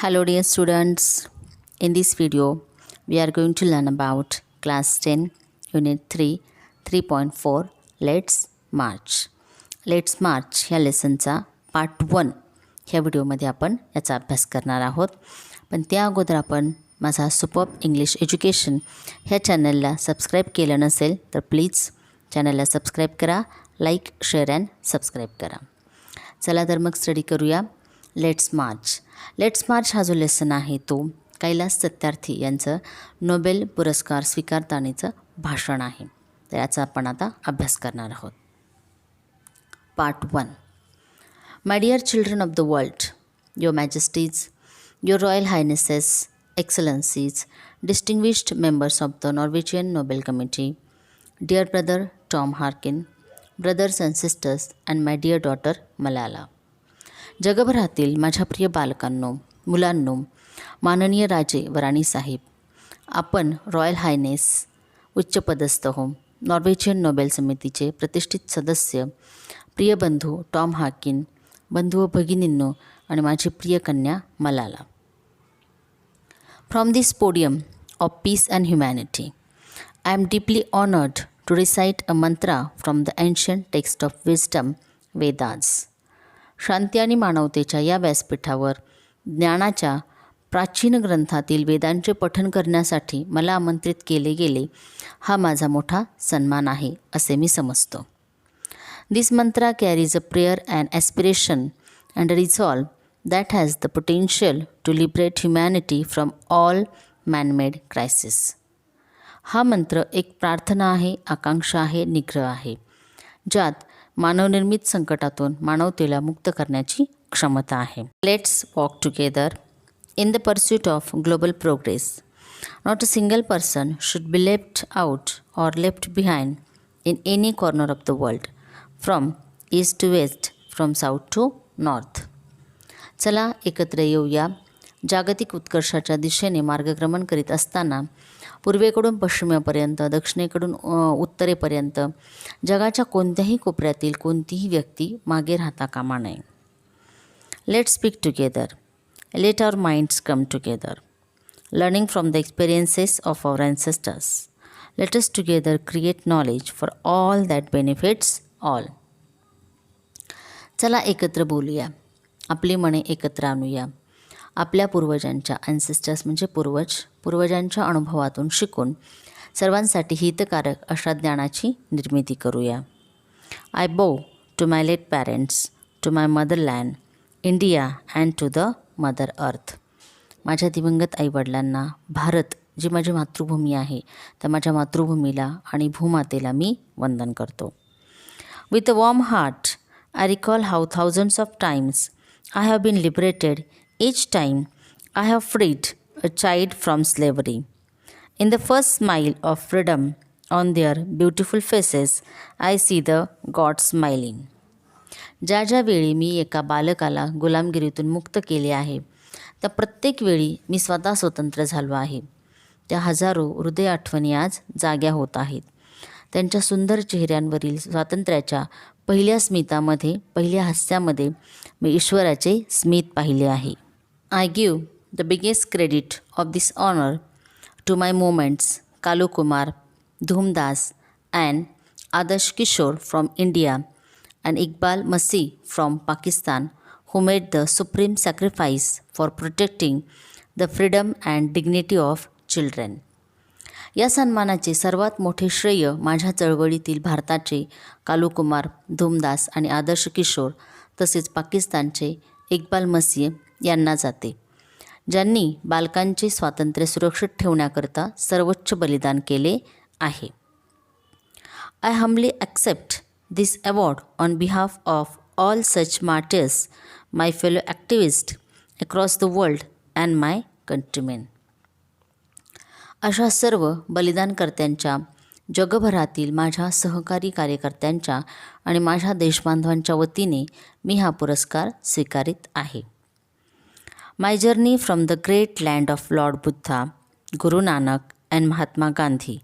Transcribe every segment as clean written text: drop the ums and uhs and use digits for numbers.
Hello dear students, in this video we are going to learn about class 10 unit 3 3.4 Let's March. Let's March ह्या लेसनचा part 1 ह्या व्हिडिओमध्ये आपण याचा अभ्यास करणार आहोत. पण त्या अगोदर आपण माझा सुपर्ब इंग्लिश एज्युकेशन ह्या चॅनलला सबस्क्राईब केलं नसेल तर प्लीज चॅनलला सबस्क्राईब करा, लाईक, शेअर अँड सबस्क्राईब करा. चला तर मग स्टडी करूया. लेट्स मार्च हा जो लेसन आहे तो कैलास सत्यार्थी यांचं नोबेल पुरस्कार स्वीकारतानीचं भाषण आहे. तर याचा आपण आता अभ्यास करणार आहोत. Part 1. My dear children of the world, your majesties, your royal highnesses, excellencies, distinguished members of the Norwegian Nobel committee, dear brother Tom Harkin, brothers and sisters and my dear daughter Malala. जगभरातील माझ्या प्रिय बालकांनो, मुलांनो, माननीय राजे व राणी साहेब, आपण royal Highness, उच्चपदस्थ हो, नॉर्वेजियन नोबेल समितीचे प्रतिष्ठित सदस्य, प्रिय बंधू टॉम हार्किन, बंधू व भगिनींनो आणि माझी प्रिय कन्या Malala. From this podium of peace and humanity, I am deeply honored to recite a mantra from the ancient text of wisdom, Vedas. शांती आणि मानवतेच्या या व्यासपीठावर ज्ञानाच्या प्राचीन ग्रंथातील वेदांचे पठण करण्यासाठी मला आमंत्रित केले गेले हा माझा मोठा सन्मान आहे असे मी समजतो. This mantra carries a prayer and aspiration and a resolve that has the potential to liberate humanity from all manmade crisis. हा मंत्र एक प्रार्थना आहे, आकांक्षा आहे, निग्रह आहे, ज्यात मानवनिर्मित संकटातून मानवतेला मुक्त करण्याची क्षमता आहे. Let's walk together in the pursuit of global progress. Not a single person should be left out or left behind in any corner of the world, from east to west, from south to north. चला एकत्र येऊया. जागतिक उत्कर्षाच्या दिशेने मार्गक्रमण करीत असताना पूर्वेकडून पश्चिमेपर्यंत, दक्षिणेकडून उत्तरेपर्यंत जगाच्या कोणत्याही कोपऱ्यातील कोणतीही व्यक्ती मागे राहता कामा नये. Let speak together, let our minds come together, learning from the experiences of our ancestors. Let us together create knowledge for all that benefits all. चला एकत्र बोलूया, आपली मने एकत्र आणूया. आपल्या पूर्वजांच्या ॲन्सेस्टर्स म्हणजे पूर्वजांच्या अनुभवातून शिकून सर्वांसाठी हितकारक अशा ज्ञानाची निर्मिती करूया. I bow to my late parents, to my motherland, India and to the mother earth. माझ्या दिवंगत आईवडिलांना, भारत जी माझी मातृभूमी आहे त्या माझ्या मातृभूमीला आणि भूमातेला मी वंदन करतो. With a warm heart I recall how thousands of times I have been liberated. Each time I have freed a child from slavery. In the first smile of freedom on their beautiful faces, I see the God smiling. ज्या वेळी मी एका बालकाला गुलामगिरीतून मुक्त केले आहे त्या प्रत्येक वेळी मी स्वतः स्वतंत्र झालो आहे. त्या हजारो हृदय आठवणी आज जाग्या होत आहेत. त्यांच्या सुंदर चेहऱ्यांवरील स्वातंत्र्याच्या पहिल्या स्मितामध्ये, पहिल्या हास्यामध्ये मी ईश्वराचे स्मित पाहिले आहे. I give the biggest credit of this honor to my moments Kalu Kumar, Dhumdas and Adarsh Kishore from India and Iqbal Masih from Pakistan, who made the supreme sacrifice for protecting the freedom and dignity of children. या सन्मानाचे सर्वात मोठे श्रेय माझ्या चळवळीतील भारताचे कालू कुमार, धुमदास आणि आदर्श किशोर तसेच पाकिस्तानचे इक्बाल मसीह यांना जाते, ज्यांनी बालकांचे स्वातंत्र्य सुरक्षित ठेवण्याकरता सर्वोच्च बलिदान केले आहे. I humbly accept this award on behalf of all such martyrs, my fellow activist across the world and my countrymen. अशा सर्व बलिदानकर्त्यांच्या, जगभरातील माझ्या सहकारी कार्यकर्त्यांच्या आणि माझ्या देशबांधवांच्या वतीने मी हा पुरस्कार स्वीकारित आहे. My journey from the great land of lord Buddha, Guru Nanak and Mahatma Gandhi,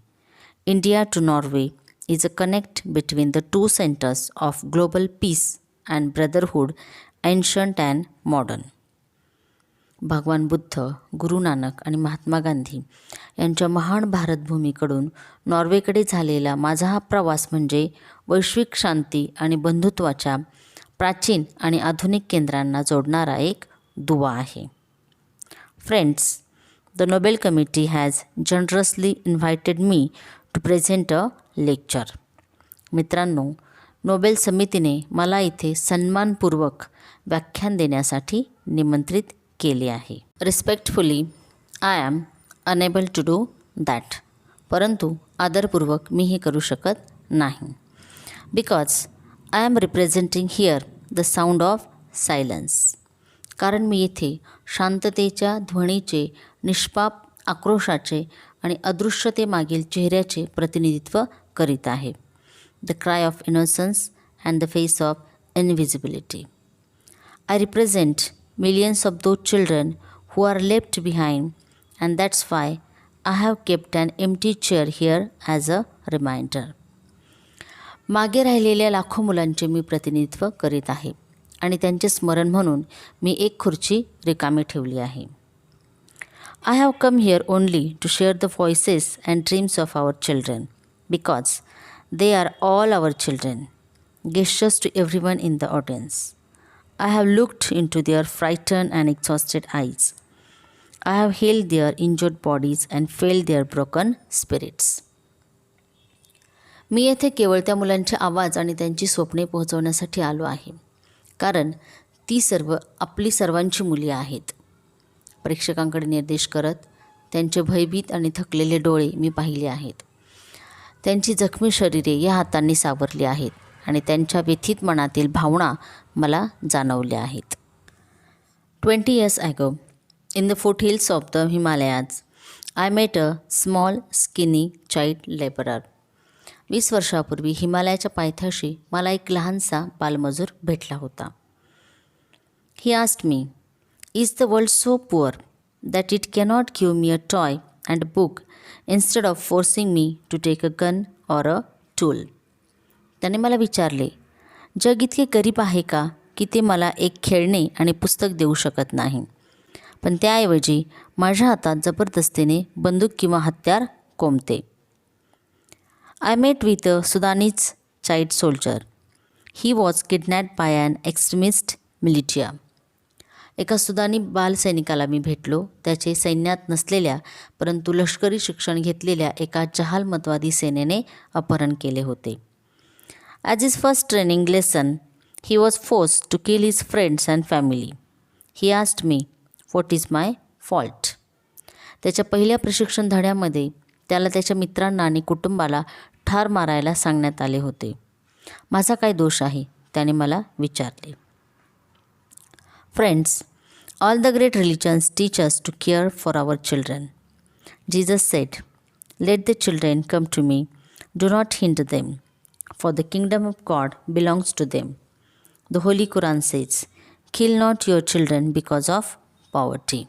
India to Norway is a connect between the two centres of global peace and brotherhood, ancient and modern. भगवान बुद्ध, गुरु नानक आणि महात्मा गांधी यांच्या महान भारतभूमीकडून नॉर्वेकडे झालेला माझा हा प्रवास म्हणजे वैश्विक शांती आणि बंधुत्वाच्या प्राचीन आणि आधुनिक केंद्रांना जोडणारा एक दुवा आहे. Friends, the Nobel committee has generously invited me to present a lecture. मित्रांनो, नोबेल समितीने मला इथे सन्मानपूर्वक व्याख्यान देण्यासाठी निमंत्रित केले आहे. Respectfully I am unable to do that. परंतु आदरपूर्वक मी हे करू शकत नाही. Because I am representing here the sound of silence. कारण मी येथे शांततेच्या ध्वनीचे, निष्पाप आक्रोशाचे आणि अदृश्यतेमागील चेहऱ्याचे प्रतिनिधित्व करीत आहे. The cry of innocence and the face of invisibility. I represent millions of those children who are left behind, and that's why I have kept an empty chair here as a reminder. मागे राहिलेल्या लाखो मुलांचे मी प्रतिनिधित्व करीत आहे आणि त्यांचे स्मरण म्हणून मी एक खुर्ची रिकामी ठेवली आहे. I have come here only to share the voices and dreams of our children, because they are all our children. Gestures to everyone in the audience. I have looked into their frightened and exhausted eyes. I have held their injured bodies and felt their broken spirits. मी येथे केवळ त्या मुलांचे आवाज आणि त्यांची स्वप्ने पोहोचवण्यासाठी आलो आहे, कारण ती सर्व आपली सर्वांची मुले आहेत. प्रेक्षकांकडे निर्देश करत त्यांचे भयभीत आणि थकलेले डोळे मी पाहिले आहेत. त्यांची जखमी शरीरे या हातांनी सावरली आहेत आणि त्यांच्या व्यथित मनातील भावना मला जाणवल्या आहेत. 20 years ago, in the foothills of the Himalayas, I met a small, skinny child laborer. 20 वर्षापूर्वी हिमालयाच्या पायथ्याशी मला एक लहानसा बालमजूर भेटला होता. He asked me, "Is the world so poor that it cannot give me a toy and a book instead of forcing me to take a gun or a tool?" त्याने मला विचारले, जग इतके गरीब आहे का की ते मला एक खेळणे आणि पुस्तक देऊ शकत नाही, पण त्याऐवजी माझ्या हातात जबरदस्तीने बंदूक किंवा हत्यार कोंबते. I met with a Sudanese child soldier. He was kidnapped by an extremist militia. एका सुदानी बालसैनिकाला मी भेटलो. त्याचे सैन्यात नसलेल्या परंतु लष्करी शिक्षण घेतलेल्या एका जहालमतवादी सेनेने अपहरण केले होते. As his first training lesson, he was forced to kill his friends and family. He asked me, "What is my fault?" त्याच्या पहिल्या प्रशिक्षण धड्यामध्ये त्याला त्याच्या मित्रांना आणि कुटुंबाला ठार मारायला सांगण्यात आले होते. माझा काय दोष आहे, त्याने मला विचारले. Friends, all the great religions teach us to care for our children. Jesus said, "Let the children come to me. Do not hinder them. For the kingdom of God belongs to them." The Holy Quran says, "Kill not your children because of poverty."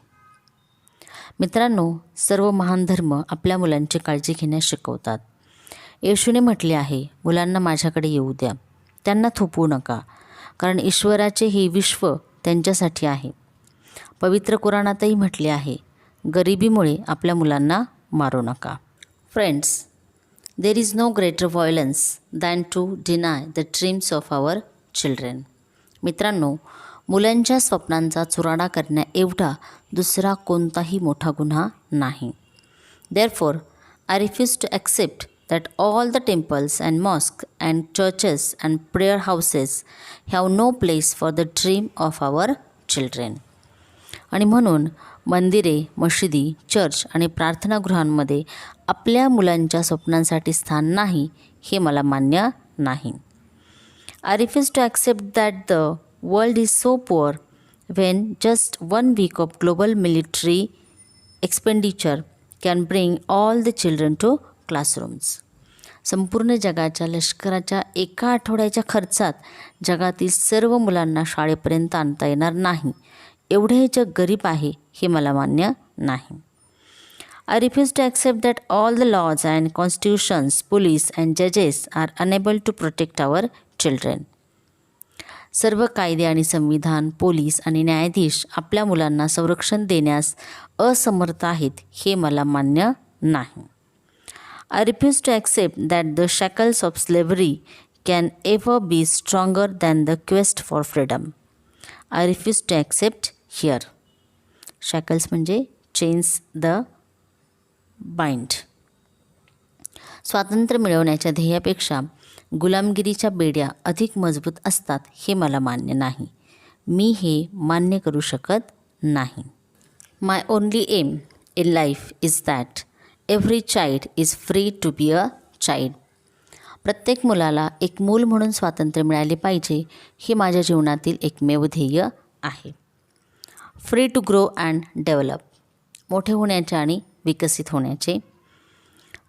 मित्रांनो, सर्व महान धर्म आपल्या मुलांची काळजी घेण्यास शिकवतात. येशूने म्हटले आहे, मुलांना माझ्याकडे येऊ द्या, त्यांना थोपवू नका, कारण ईश्वराचे हे विश्व त्यांच्यासाठी आहे. पवित्र कुराणातही म्हटले आहे, गरिबीमुळे आपल्या मुलांना मारू नका. Friends, there is no greater violence than to deny the dreams of our children. मित्रांनो, मुलांच्या स्वप्नांचा चुराडा करण्याएवढा दुसरा कोणताही मोठा गुन्हा नाही. Therefore, I refuse to accept that all the temples and mosques and churches and prayer houses have no place for the dream of our children. आणि म्हणून मंदिरे, मशिदी, चर्च आणि प्रार्थनागृहांमध्ये आपल्या मुलांच्या स्वप्नांसाठी स्थान नाही, हे मला मान्य नाही. I refuse to accept that the world is so poor when just 1 week of global military expenditure can bring all the children to classrooms. संपूर्ण जगाच्या लष्कराच्या एका आठवड्याच्या खर्चात जगातील सर्व मुलांना शाळेपर्यंत आणता येणार नाही, एवढे हे जग गरीब आहे, हे मला मान्य नाही. I refuse to accept that all the laws and constitutions, police and judges are unable to protect our children. सर्व कायदे आणि संविधान, पोलीस आणि न्यायाधीश आपल्या मुलांना संरक्षण देण्यास असमर्थ आहेत हे मला मान्य नाही. I refuse to accept that the shackles of slavery can ever be stronger than the quest for freedom. I refuse to accept here. Shackles म्हणजे chains the bind. स्वातंत्र्य मिळवण्याच्या ध्येयापेक्षा गुलामगिरीच्या बेड्या अधिक मजबूत असतात हे मला मान्य नाही. मी हे मान्य करू शकत नाही. My only aim in life is that every child is free to be a child. प्रत्येक मुलाला एक मूल म्हणून स्वातंत्र्य मिळाले पाहिजे हे माझ्या जीवनातील एकमेव ध्येय आहे. Free to grow and develop, मोठे होण्याचे आणि विकसित होण्याचे.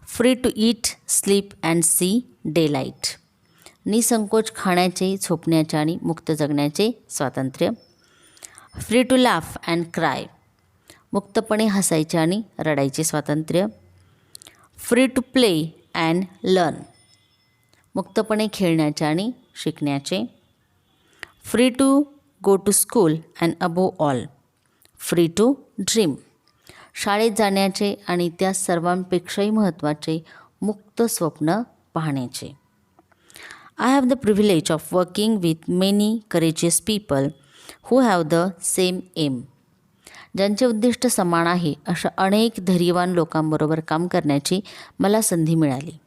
Free to eat, sleep and see daylight, निसंकोच खाण्याचे, झोपण्याचे आणि मुक्त जगण्याचे स्वातंत्र्य. Free to laugh and cry, मुक्तपणे हसायचे आणि रडायचे स्वातंत्र्य. Free to play and learn, मुक्तपणे खेळण्याचे आणि शिकण्याचे. Free to go to school and above all free to dream, शाळेत जाण्याचे आणि त्या सर्वांपेक्षाही महत्त्वाचे मुक्त स्वप्न पाहण्याचे. I have the privilege of working with many courageous people who have the same aim. ज्यांचे उद्दिष्ट समान आहे अशा अनेक धैर्यवान लोकांबरोबर काम करण्याची मला संधी मिळाली.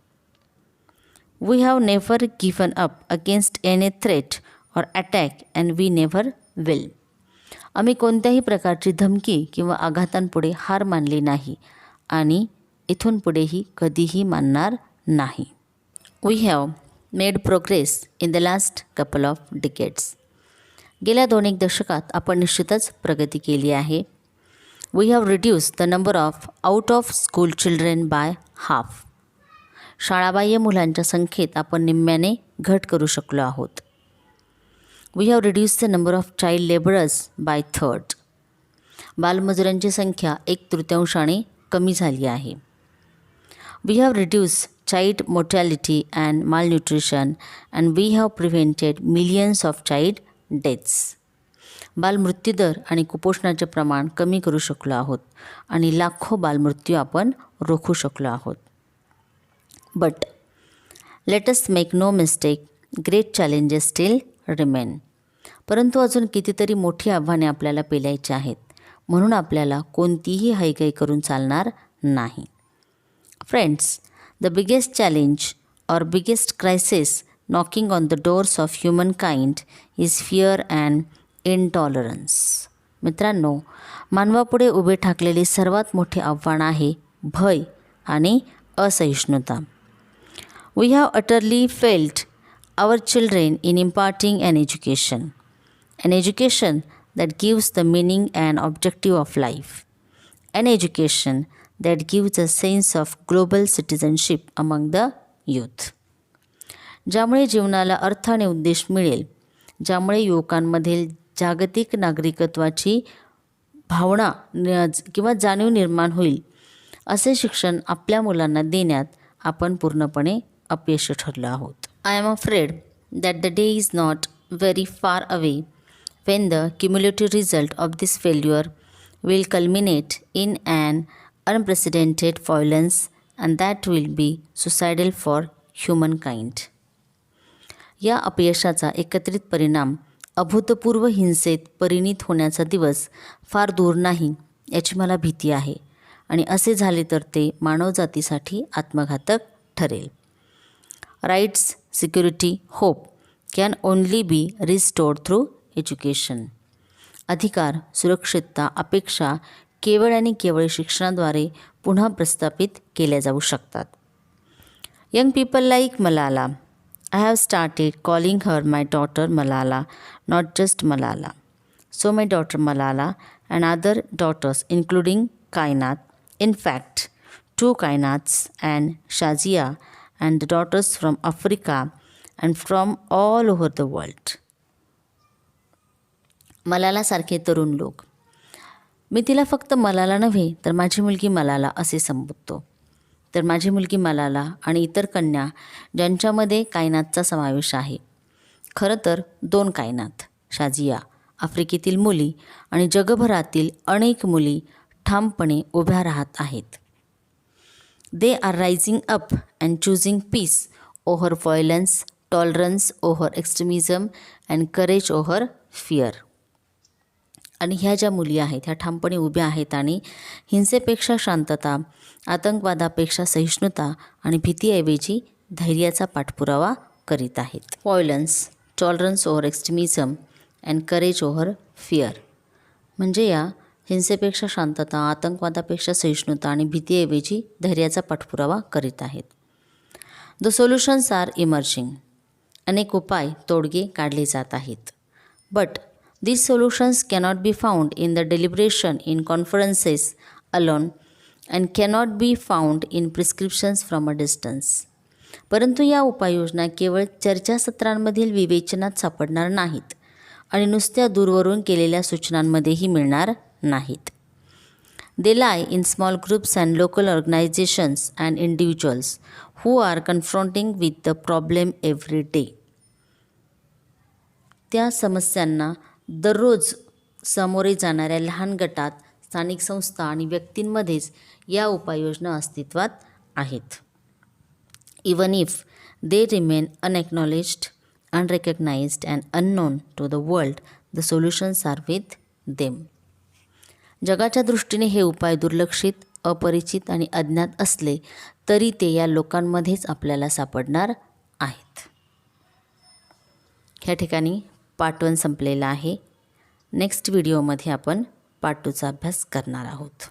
We have never given up against any threat or attack and we never will. आम्ही कोणत्याही प्रकारची धमकी किंवा आघातांपुढे हार मानली नाही आणि इथून पुढेही कधीही मानणार नाही. We have made progress in the last couple of decades. गेल्या 2-1 दशकात आपण निश्चितच प्रगती केली आहे. We have reduce the number of out of school children by half. शाळाबाह्य मुलांच्या संख्येत आपण निम्म्याने घट करू शकलो आहोत. We have reduce the number of child labourers by third. बालमजुरांची संख्या 1/3 कमी झाली आहे. We have reduce child mortality and malnutrition and we have prevented millions of child deaths. बालमृत्यूदर आणि कुपोषणाचे प्रमाण कमी करू शकलो आहोत आणि लाखो बालमृत्यू आपण रोखू शकलो आहोत. But let us make no mistake, great challenges still remain. परंतु अजून कितीतरी मोठी आव्हाने आपल्याला पेलायची आहेत, म्हणून आपल्याला कोणतीही हयगय करून चालणार नाही. Friends, the biggest challenge or biggest crisis knocking on the doors of humankind is fear and intolerance. मित्रांनो, मानवापुढे उभे ठाकलेले सर्वात मोठे आव्हान आहे भय आणि असहिष्णुता. We have utterly failed our children in imparting an education that gives the meaning and objective of life, an education that gives a sense of global citizenship among the youth. ज्यामुळे जीवनाला अर्थ आणि उद्देश मिळेल, ज्यामुळे युवकांमधील जागतिक नागरिकत्वाची भावना किंवा जाणीव निर्माण होईल, असे शिक्षण आपल्या मुलांना देण्यात आपण पूर्णपणे अपयशी ठरलो आहोत. I am afraid that the day is not very far away when the cumulative result of this failure will culminate in an unprecedented violence and that will be suicidal for humankind. या अपयशाचा एकत्रित परिणाम अभूतपूर्व हिंसेत परिणित होण्याचा दिवस फार दूर नाही याची मला भीती आहे आणि असे झाले तर ते मानवजातीसाठी आत्मघातक ठरेल. Rights, security, hope can only be restored through education. अधिकार, सुरक्षितता, अपेक्षा केवळ आणि केवळ शिक्षणाद्वारे पुन्हा प्रस्थापित केल्या जाऊ शकतात. Young people like Malala, I have started calling her my daughter Malala, not just Malala. So my daughter Malala and other daughters including Kainat, in fact 2 Kainats and Shazia and the daughters from Africa and from all over the world. मलाला सारखे तरुण लोक. मी तिला फक्त मलाला नव्हे तर माझी मुलगी मलाला असे संबोधतो. तर माझी मुलगी मलाला आणि इतर कन्या ज्यांच्यामध्ये कायनातचा समावेश आहे. खरं तर 2 कायनात, शाजिया, आफ्रिकेतील मुली आणि जगभरातील अनेक मुली ठामपणे उभ्या राहत आहेत. They are rising up and choosing peace over violence, tolerance over extremism and courage over fear. आणि ह्या ज्या मुली आहेत ह्या ठामपणे उभ्या आहेत आणि हिंसेपेक्षा शांतता, आतंकवादापेक्षा सहिष्णुता आणि भीतीऐवजी धैर्याचा पाठपुरावा करीत आहेत. Violence, tolerance over extremism and courage over fear म्हणजे या हिंसेपेक्षा शांतता, आतंकवादापेक्षा सहिष्णुता आणि भीतीऐवजी धैर्याचा पाठपुरावा करीत आहेत. The solutions are emerging. अनेक उपाय, तोडगे काढले जात आहेत. But these solutions cannot be found in the deliberation in conferences alone and cannot be found in prescriptions from a distance. परंतु या उपाययोजना केवळ चर्चासत्रांमधील विवेचनात सापडणार नाहीत आणि नुसत्या दूरवरून केलेल्या सूचनांमध्येही मिळणार नाहीत. They lie in small groups and local organizations and individuals who are confronting with the problem every day. त्या समस्यांना दररोज सामोरे जाणाऱ्या लहान गटात, स्थानिक संस्था आणि व्यक्तींमध्येच या उपाययोजना अस्तित्वात आहेत. Even if they remain unacknowledged, unrecognised and unknown to the world, the solutions are with them. जगाच्या दृष्टीने हे उपाय दुर्लक्षित, अपरिचित आणि अज्ञात असले तरी ते या लोकांमध्येच आपल्याला सापडणार आहेत. ह्या ठिकाणी पार्ट 1 संपलेला आहे. नेक्स्ट व्हिडिओमध्ये आपण पार्ट 2चा अभ्यास करणार आहोत.